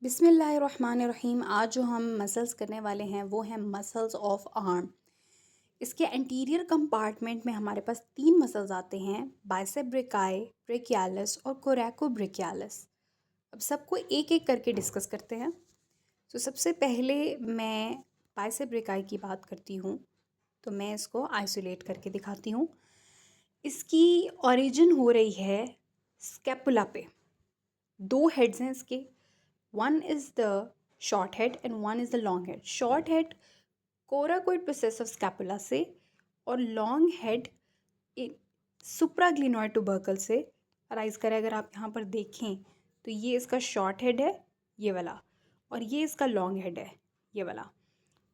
बिस्मिल्लाहिर्रहमानिर्रहीम। आज जो हम मसल्स करने वाले हैं वो हैं मसल्स ऑफ आर्म। इसके एंटीरियर कंपार्टमेंट में हमारे पास 3 मसल्स आते हैं, बाइसेप ब्रेकाई, ब्रेकियालिस और कोरैको ब्रेकियालिस। अब सबको एक एक करके डिस्कस करते हैं। तो सबसे पहले मैं बाइसेप ब्रेकाई की बात करती हूँ। तो मैं इसको आइसोलेट करके दिखाती हूँ। इसकी ओरिजिन हो रही है स्कैपुला पे। 2 हेड्स हैं इसके। One is the short head and one is the long head. Short head coracoid process of scapula से और long head supraglenoid tubercle से अराइज करे। अगर आप यहाँ पर देखें तो ये इसका शॉर्ट हेड है, ये वाला, और ये इसका लॉन्ग हेड है, ये वाला।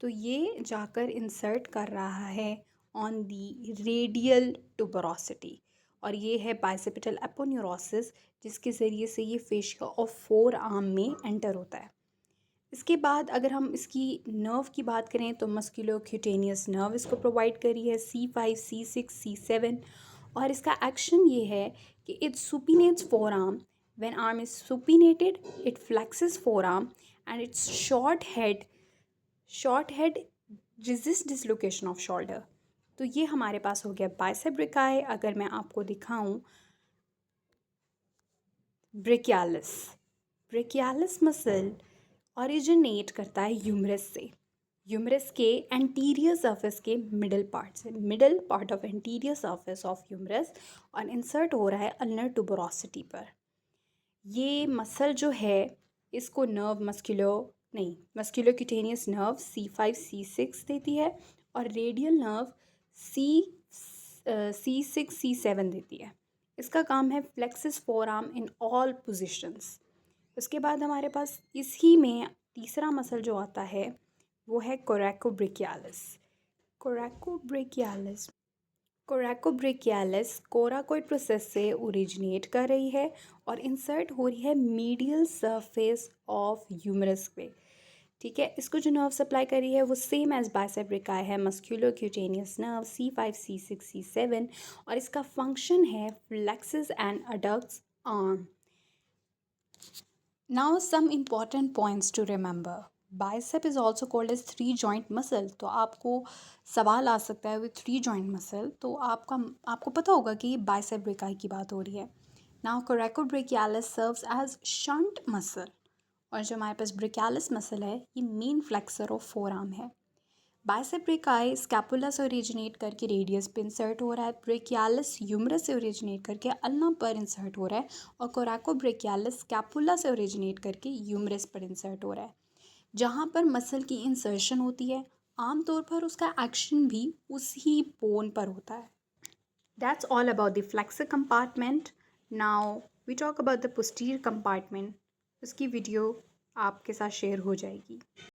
तो ये जाकर इंसर्ट कर रहा है ऑन दी रेडियल ट्यूबरोसिटी, और ये है बाइसेपिटल एपोन्यूरोसिस, जिसके ज़रिए से ये फेशिया ऑफ फोर आर्म में एंटर होता है। इसके बाद अगर हम इसकी नर्व की बात करें तो मस्कुलोक्यूटेनियस नर्व इसको प्रोवाइड करी है, C5, C6, C7, और इसका एक्शन ये है कि it supinates forearm. When arm is supinated it flexes forearm and its short head resist dislocation of shoulder. तो ये हमारे पास हो गया बाइसेप ब्रेकाई। अगर मैं आपको दिखाऊं ब्रेकियालिस, ब्रेकियालिस मसल ओरिजिनेट करता है ह्यूमरस से, ह्यूमरस के एंटीरियर सरफेस के मिडल पार्ट से, middle part of anterior surface of humerus, और इंसर्ट हो रहा है अल्नर ट्यूबरोसिटी पर। ये मसल जो है इसको nerve musculocutaneous nerve C5, C6 देती है, और रेडियल नर्व C6, C7 देती है। इसका काम है flexes forearm in all positions. उसके बाद हमारे पास इसी में तीसरा मसल जो आता है वो है कोरैको ब्रेकियालिस। कोरैको ब्रेकियालिस कोराकोइड प्रोसेस से ओरिजिनेट कर रही है और इंसर्ट हो रही है मीडियल सरफेस ऑफ ह्यूमरस पे। ठीक है, इसको जो नर्व सप्लाई कर रही है वो सेम एज बाइसेप ब्रेकाई है, musculocutaneous nerve C5, C6, C7, और इसका फंक्शन है flexes and adducts arm. Now some important points to remember. Bicep is also called as three joint muscle. तो आपको सवाल आ सकता है with three joint muscle, तो आपको पता होगा कि bicep brachii की बात हो रही है। Now coracobrachialis serves as shunt muscle, और जो हमारे पास brachialis muscle है ये main flexor of four arm है। बाइसेप ब्रेकाई स्कैपुला से ओरिजिनेट करके रेडियस पे इंसर्ट हो रहा है, ब्रेकियालिस ह्यूमरस से ओरिजिनेट करके अल्ना पर इंसर्ट हो रहा है, और कोरैको ब्रेकियालिस स्कैपुला से ओरिजिनेट करके ह्यूमरस पर इंसर्ट हो रहा है। जहाँ पर मसल की इंसर्शन होती है आमतौर पर उसका एक्शन भी उसी बोन पर होता है। That's all about the flexor compartment. Now we talk about the posterior compartment. उसकी वीडियो आपके साथ शेयर हो जाएगी।